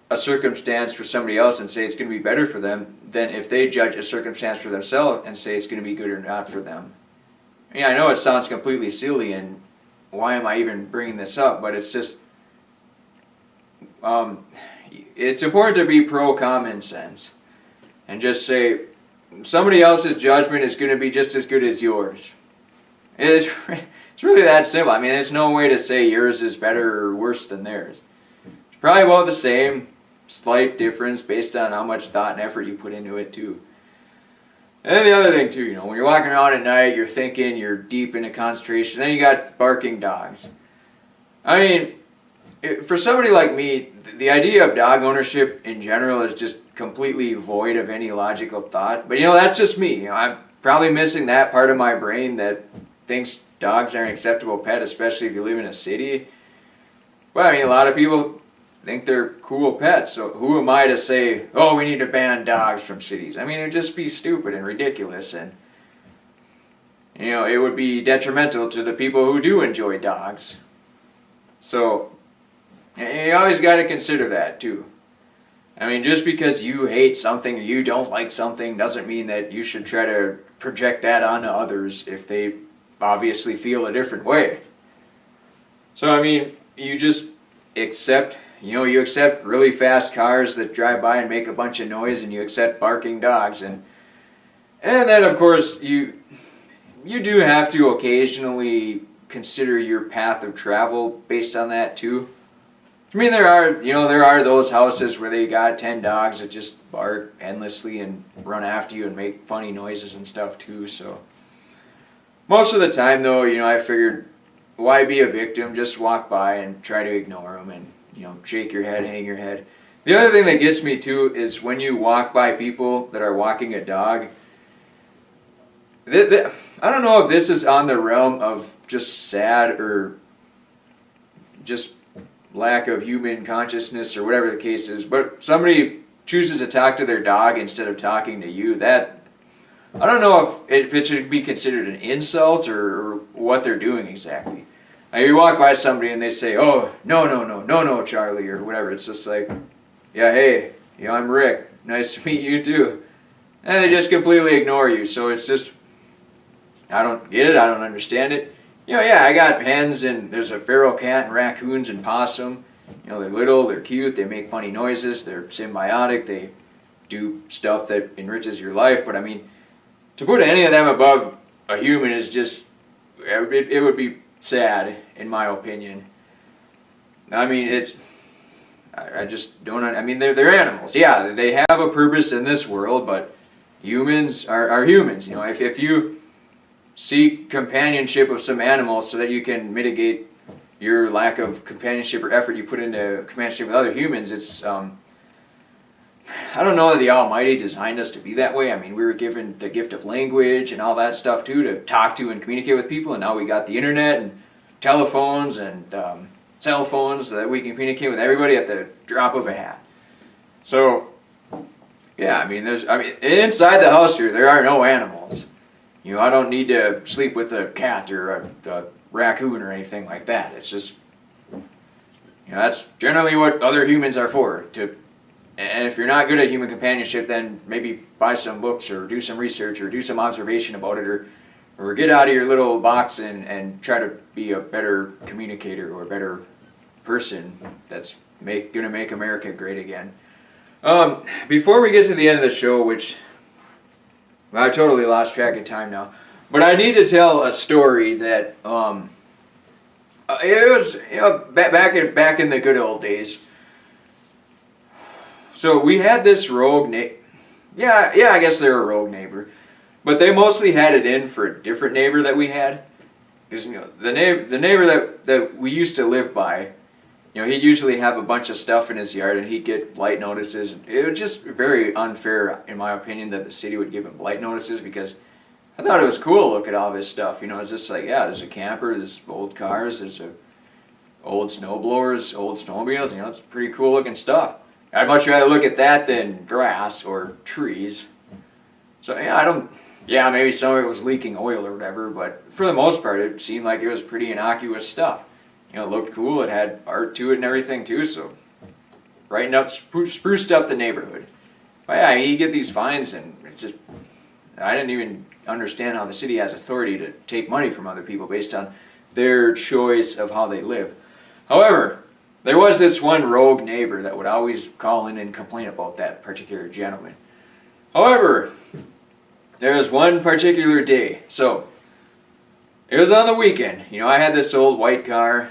a circumstance for somebody else and say it's going to be better for them than if they judge a circumstance for themselves and say it's going to be good or not for them. I mean, I know it sounds completely silly, and why am I even bringing this up, but it's just, it's important to be pro common sense and just say somebody else's judgment is going to be just as good as yours. It's really that simple. I mean, there's no way to say yours is better or worse than theirs. It's probably about the same, slight difference based on how much thought and effort you put into it too. And then the other thing too, you know, when you're walking around at night, you're thinking, you're deep into concentration, then you got barking dogs. I mean, for somebody like me, the idea of dog ownership in general is just completely void of any logical thought. But you know, that's just me. You know, I'm probably missing that part of my brain that thinks dogs are an acceptable pet, especially if you live in a city. But I mean, a lot of people think they're cool pets, so who am I to say, oh, we need to ban dogs from cities? I mean, it'd just be stupid and ridiculous, and you know, it would be detrimental to the people who do enjoy dogs. So you always got to consider that too. I mean, just because you hate something or you don't like something doesn't mean that you should try to project that onto others if they obviously feel a different way. So I mean, you just accept, you accept really fast cars that drive by and make a bunch of noise, and you accept barking dogs, and then of course you do have to occasionally consider your path of travel based on that too. I mean, there are those houses where they got 10 dogs that just bark endlessly and run after you and make funny noises and stuff too. So most of the time though, I figured, why be a victim? Just walk by and try to ignore them and, shake your head, hang your head. The other thing that gets me too is when you walk by people that are walking a dog, I don't know if this is on the realm of just sad or just lack of human consciousness or whatever the case is, but somebody chooses to talk to their dog instead of talking to you, that I don't know if it should be considered an insult or what they're doing exactly. Like you walk by somebody and they say, "Oh, no, Charlie," or whatever. It's just like, "Yeah, hey, I'm Rick. Nice to meet you too," and they just completely ignore you. So it's just, I don't get it. I don't understand it. Yeah, I got hens and there's a feral cat and raccoons and possum. They're little, they're cute, they make funny noises, they're symbiotic, they do stuff that enriches your life. But I mean, to put any of them above a human is just, it would be sad, in my opinion. I mean, I just don't, I mean, they're animals. Yeah, they have a purpose in this world, but humans are humans. If you seek companionship of some animals so that you can mitigate your lack of companionship or effort you put into companionship with other humans, it's, I don't know that the Almighty designed us to be that way. I mean, we were given the gift of language and all that stuff too, to talk to and communicate with people, and now we got the internet and telephones and cell phones so that we can communicate with everybody at the drop of a hat. So, yeah, I mean, inside the house here, there are no animals. I don't need to sleep with a cat or a raccoon or anything like that. It's just, that's generally what other humans are for. And if you're not good at human companionship, then maybe buy some books or do some research or do some observation about it, or get out of your little box and try to be a better communicator or a better person that's going to make America great again. Before we get to the end of the show, which I totally lost track of time now, but I need to tell a story that it was back in the good old days. So we had this rogue I guess they were a rogue neighbor, but they mostly had it in for a different neighbor that we had. Because the neighbor that we used to live by, he'd usually have a bunch of stuff in his yard and he'd get blight notices. It was just very unfair, in my opinion, that the city would give him blight notices, because I thought it was cool to look at all this stuff. It's just like, yeah, there's a camper, there's old cars, there's old snowblowers, old snowmobiles. It's pretty cool looking stuff. I'd much rather look at that than grass or trees. So yeah, maybe some of it was leaking oil or whatever, but for the most part it seemed like it was pretty innocuous stuff. It looked cool, it had art to it and everything too, so brightened up, spruced up the neighborhood. But yeah, you get these fines, and I didn't even understand how the city has authority to take money from other people based on their choice of how they live. However, there was this one rogue neighbor that would always call in and complain about that particular gentleman. However, there was one particular day. So, it was on the weekend. I had this old white car.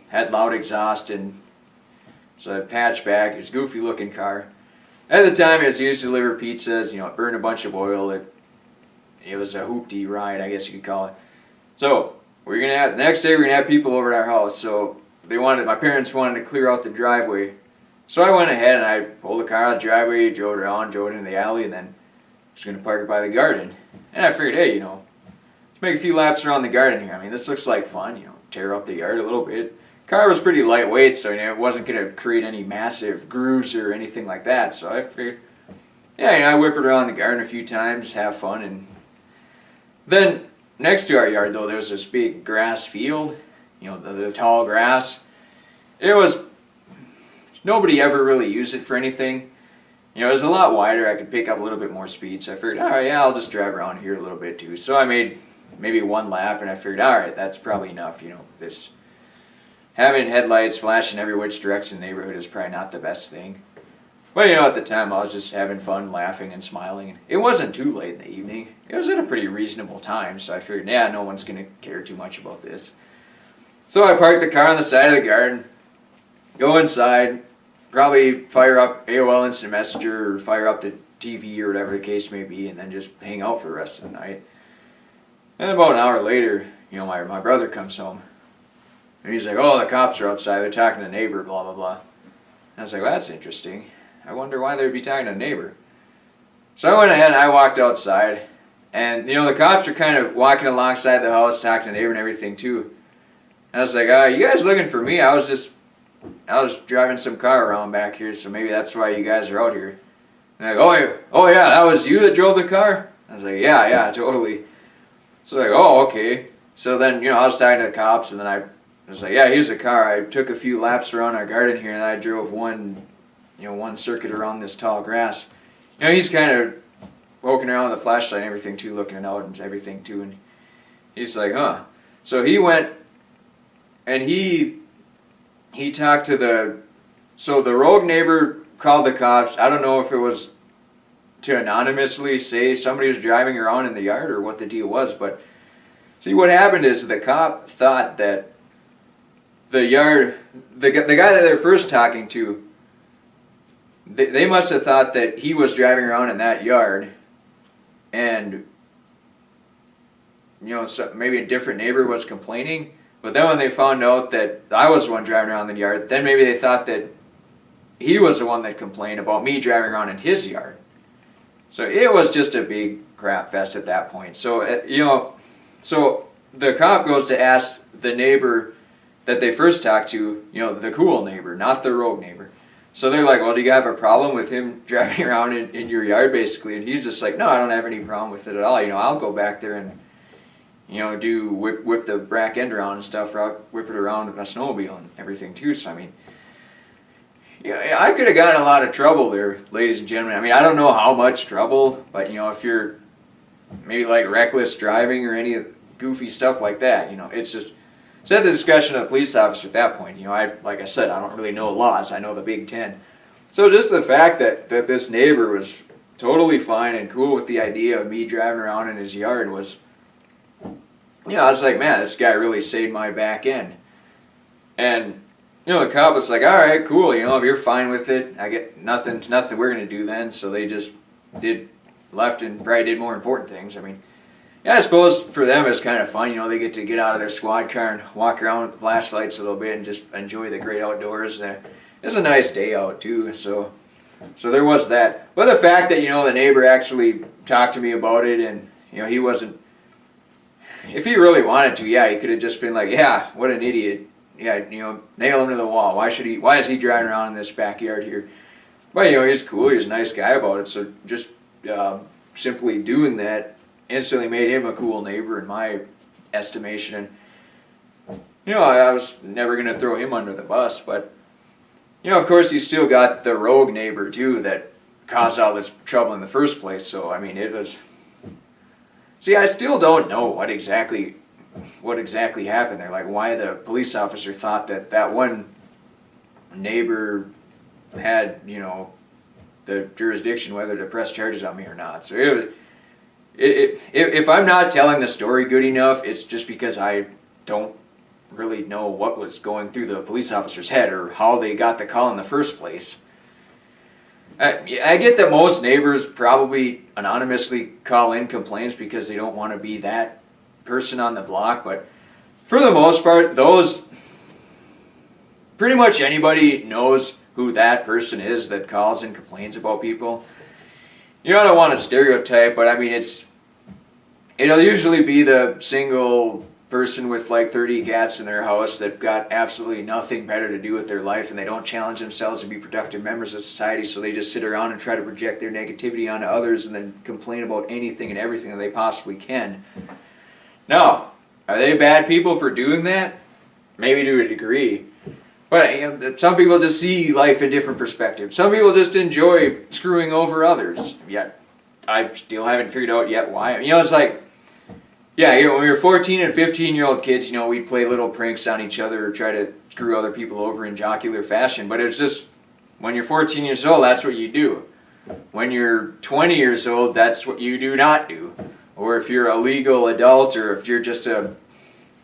Had loud exhaust and it's a patchback. It was a goofy looking car. At the time, it was used to deliver pizzas. It burned a bunch of oil. It was a hoopty ride, I guess you could call it. So, the next day we're gonna have people over at our house. So my parents wanted to clear out the driveway. So I went ahead and I pulled the car out of the driveway, drove it into the alley, and then was going to park it by the garden. And I figured, hey, let's make a few laps around the garden here. I mean, this looks like fun, tear up the yard a little bit. Car was pretty lightweight, so it wasn't going to create any massive grooves or anything like that. So I figured, yeah, I whip it around the garden a few times, have fun. And then next to our yard, though, there was this big grass field. The tall grass. Nobody ever really used it for anything. It was a lot wider. I could pick up a little bit more speed. So I figured, all right, yeah, I'll just drive around here a little bit too. So I made maybe one lap, and I figured, all right, that's probably enough. This having headlights flashing every which direction in the neighborhood is probably not the best thing. But at the time I was just having fun, laughing and smiling. It wasn't too late in the evening. It was at a pretty reasonable time. So I figured, yeah, no one's going to care too much about this. So I parked the car on the side of the garden, go inside, probably fire up AOL Instant Messenger or fire up the TV or whatever the case may be, and then just hang out for the rest of the night. And about an hour later, my brother comes home. And he's like, oh, the cops are outside, they're talking to the neighbor, blah, blah, blah. And I was like, well, that's interesting. I wonder why they'd be talking to the neighbor. So I went ahead and I walked outside, and the cops are kind of walking alongside the house, talking to the neighbor and everything too. And I was like, you guys looking for me? I was driving some car around back here, so maybe that's why you guys are out here. And they're like, oh yeah, that was you that drove the car? I was like, yeah, totally. So like, oh, okay. So then, I was talking to the cops, and then I was like, yeah, here's the car. I took a few laps around our garden here, and I drove one circuit around this tall grass. He's kind of poking around with the flashlight and everything too, looking out and everything too, and he's like, huh. So he went, and he talked to the rogue neighbor called the cops. I don't know if it was to anonymously say somebody was driving around in the yard or what the deal was, but see, what happened is the cop thought that the guy that they're first talking to, they must have thought that he was driving around in that yard, and so maybe a different neighbor was complaining. But then when they found out that I was the one driving around in the yard, then maybe they thought that he was the one that complained about me driving around in his yard. So it was just a big crap fest at that point. So so the cop goes to ask the neighbor that they first talked to, the cool neighbor, not the rogue neighbor. So they're like, well, do you have a problem with him driving around in your yard, basically? And he's just like, no, I don't have any problem with it at all. I'll go back there and, do whip the back end around and stuff, or I'll whip it around with a snowmobile and everything too. So, I mean, I could have gotten a lot of trouble there, ladies and gentlemen. I mean, I don't know how much trouble, but, if you're maybe like reckless driving or any goofy stuff like that, it's just... It's at the discretion of the police officer at that point. Like I said, I don't really know laws. I know the Big Ten. So just the fact that this neighbor was totally fine and cool with the idea of me driving around in his yard was, I was like, man, this guy really saved my back end. And, the cop was like, all right, cool, if you're fine with it, I get nothing we're going to do then. So they just left and probably did more important things. I mean, yeah, I suppose for them it's kind of fun. They get to get out of their squad car and walk around with the flashlights a little bit and just enjoy the great outdoors. It's a nice day out too, so there was that. But the fact that the neighbor actually talked to me about it, and he wasn't. If he really wanted to, yeah, he could have just been like, yeah, what an idiot. Yeah, nail him to the wall. Why is he driving around in this backyard here? But he's cool. He's a nice guy about it. So just simply doing that instantly made him a cool neighbor in my estimation. And I was never going to throw him under the bus, but of course you still got the rogue neighbor too that caused all this trouble in the first place. So I mean, it was... See, I still don't know what exactly happened there, like why the police officer thought that one neighbor had the jurisdiction whether to press charges on me or not. So it was... If I'm not telling the story good enough, it's just because I don't really know what was going through the police officer's head or how they got the call in the first place. I get that most neighbors probably anonymously call in complaints because they don't want to be that person on the block, but for the most part, pretty much anybody knows who that person is that calls and complains about people. I don't want to stereotype, but I mean, it'll usually be the single person with like 30 cats in their house that got absolutely nothing better to do with their life, and they don't challenge themselves to be productive members of society, so they just sit around and try to project their negativity onto others and then complain about anything and everything that they possibly can. Now, are they bad people for doing that? Maybe to a degree. But some people just see life in different perspectives. Some people just enjoy screwing over others. Yet, I still haven't figured out yet why. It's like, yeah, when we were 14 and 15-year-old kids, we'd play little pranks on each other or try to screw other people over in jocular fashion. But it's just, when you're 14 years old, that's what you do. When you're 20 years old, that's what you do not do. Or if you're a legal adult, or if you're just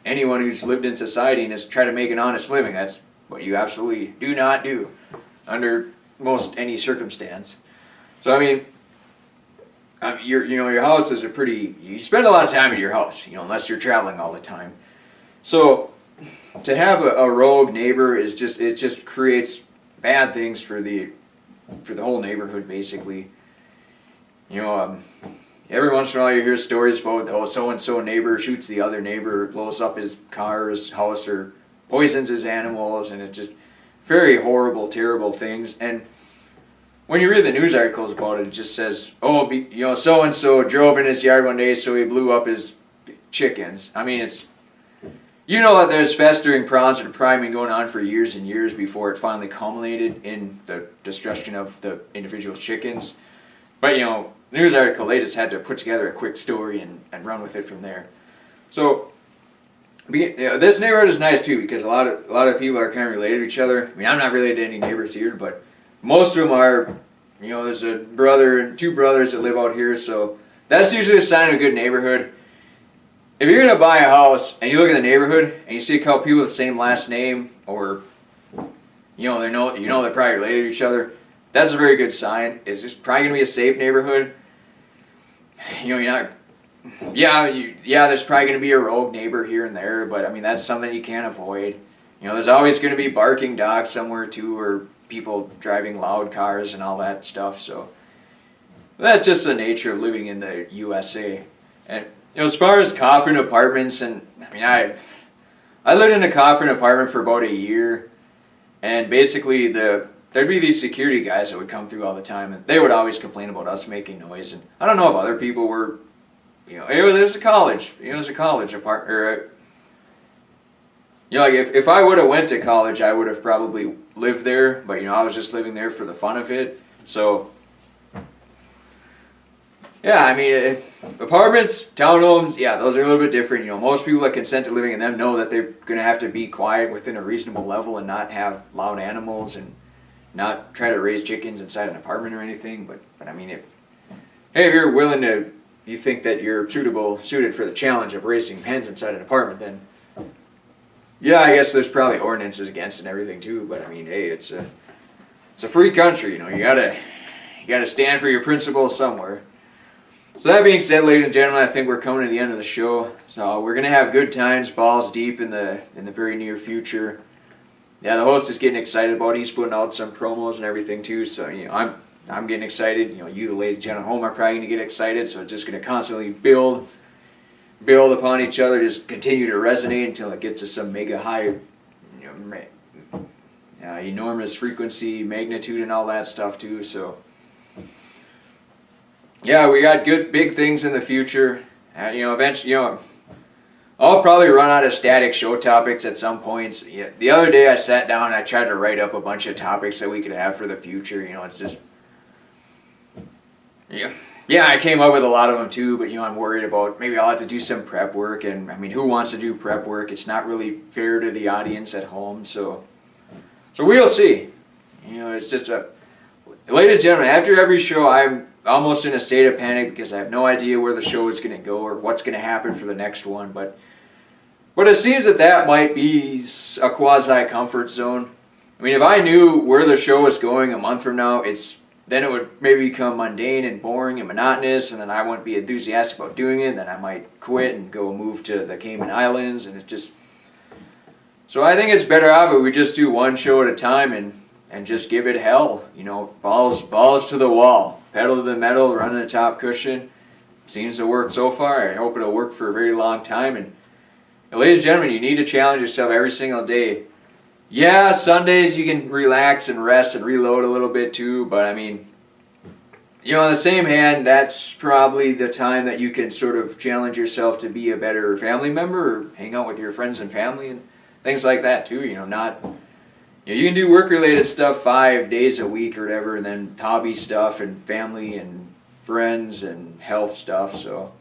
anyone who's lived in society and is trying to make an honest living, that's what you absolutely do not do under most any circumstance. So I mean, your house is you spend a lot of time at your house, unless you're traveling all the time. So to have a rogue neighbor it just creates bad things for the whole neighborhood, basically. Every once in a while you hear stories about, so-and-so neighbor shoots the other neighbor, blows up his car, his house, or poisons his animals, and it's just very horrible, terrible things. And when you read the news articles about it, it just says, oh, so and so drove in his yard one day, so he blew up his chickens. I mean, it's, that there's festering prawns or priming going on for years and years before it finally culminated in the destruction of the individual chickens. But the news article, they just had to put together a quick story and run with it from there. So this neighborhood is nice too, because a lot of people are kind of related to each other. I mean, I'm not related to any neighbors here, but most of them are. There's a brother and two brothers that live out here, so that's usually a sign of a good neighborhood. If you're gonna buy a house and you look at the neighborhood and you see a couple people with the same last name, or they're probably related to each other, that's a very good sign. It's just probably gonna be a safe neighborhood. You're not. There's probably gonna be a rogue neighbor here and there, but I mean that's something you can't avoid. There's always gonna be barking dogs somewhere too, or people driving loud cars and all that stuff. So that's just the nature of living in the USA. And as far as coffin apartments, and I mean I lived in a coffin apartment for about a year, and basically there'd be these security guys that would come through all the time, and they would always complain about us making noise. And I don't know if other people were, it was a college, it was a college apartment, or like if I would have went to college, I would have probably lived there, but I was just living there for the fun of it. So yeah, I mean, apartments, townhomes, those are a little bit different. Most people that consent to living in them know that they're going to have to be quiet within a reasonable level and not have loud animals and not try to raise chickens inside an apartment or anything. But I mean, if you're willing to, you think that you're suited for the challenge of raising hens inside an apartment, then I guess there's probably ordinances against it and everything too. But I mean, hey, it's a free country. You gotta stand for your principles somewhere. So that being said, ladies and gentlemen, I think we're coming to the end of the show. So we're gonna have good times, balls deep in the very near future. Yeah, the host is getting excited about it. He's putting out some promos and everything too. So I'm getting excited. You, the ladies and gentlemen at home, are probably gonna get excited. So it's just gonna constantly build upon each other, just continue to resonate until it gets to some mega high, enormous frequency, magnitude, and all that stuff too. So. Yeah, we got good big things in the future. Eventually, I'll probably run out of static show topics at some points. Yeah, the other day I sat down and I tried to write up a bunch of topics that we could have for the future. It's just, I came up with a lot of them too, but I'm worried about maybe I'll have to do some prep work, and I mean, who wants to do prep work? It's not really fair to the audience at home, so we'll see. It's just ladies and gentlemen, after every show, I'm almost in a state of panic because I have no idea where the show is going to go or what's going to happen for the next one. But it seems that might be a quasi-comfort zone. I mean, if I knew where the show was going a month from now, then it would maybe become mundane and boring and monotonous, and then I wouldn't be enthusiastic about doing it. Then I might quit and go move to the Cayman Islands, and So I think it's better off if we just do one show at a time and just give it hell. Balls to the wall. Pedal to the metal, run the top cushion. Seems to work so far. I hope it'll work for a very long time. And ladies and gentlemen, you need to challenge yourself every single day. Yeah, Sundays you can relax and rest and reload a little bit too, but I mean, on the same hand, that's probably the time that you can sort of challenge yourself to be a better family member or hang out with your friends and family and things like that too. You can do work-related stuff 5 days a week or whatever, and then hobby stuff and family and friends and health stuff. So,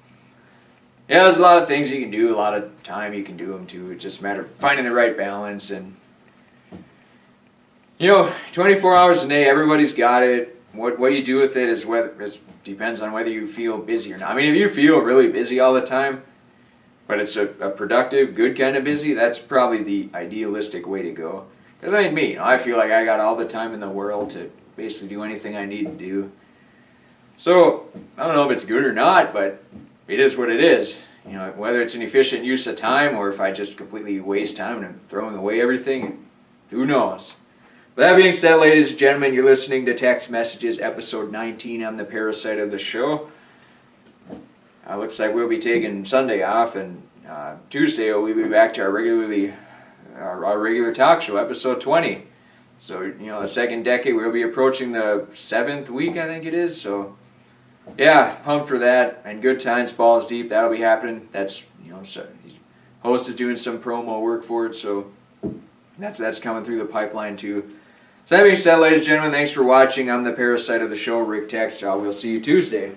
there's a lot of things you can do, a lot of time you can do them too. It's just a matter of finding the right balance. And, 24 hours a day, everybody's got it. What you do with it depends on whether you feel busy or not. I mean, if you feel really busy all the time, but it's a productive, good kind of busy, that's probably the idealistic way to go. Because I feel like I got all the time in the world to basically do anything I need to do. So, I don't know if it's good or not, but it is what it is. Whether it's an efficient use of time or if I just completely waste time and I'm throwing away everything, who knows. But that being said, ladies and gentlemen, you're listening to Tex Messages, episode 19. I'm the parasite of the show. Looks like we'll be taking Sunday off, and Tuesday we'll be back to our regular talk show, episode 20. So, you know, the second decade, we'll be approaching the 7th week, I think it is. So, yeah, pumped for that. And Good Times, Balls Deep, that'll be happening. That's, you know, so host is doing some promo work for it, so that's coming through the pipeline too. So that being said, ladies and gentlemen, thanks for watching. I'm the parasite of the show, Rick Tex. We'll see you Tuesday.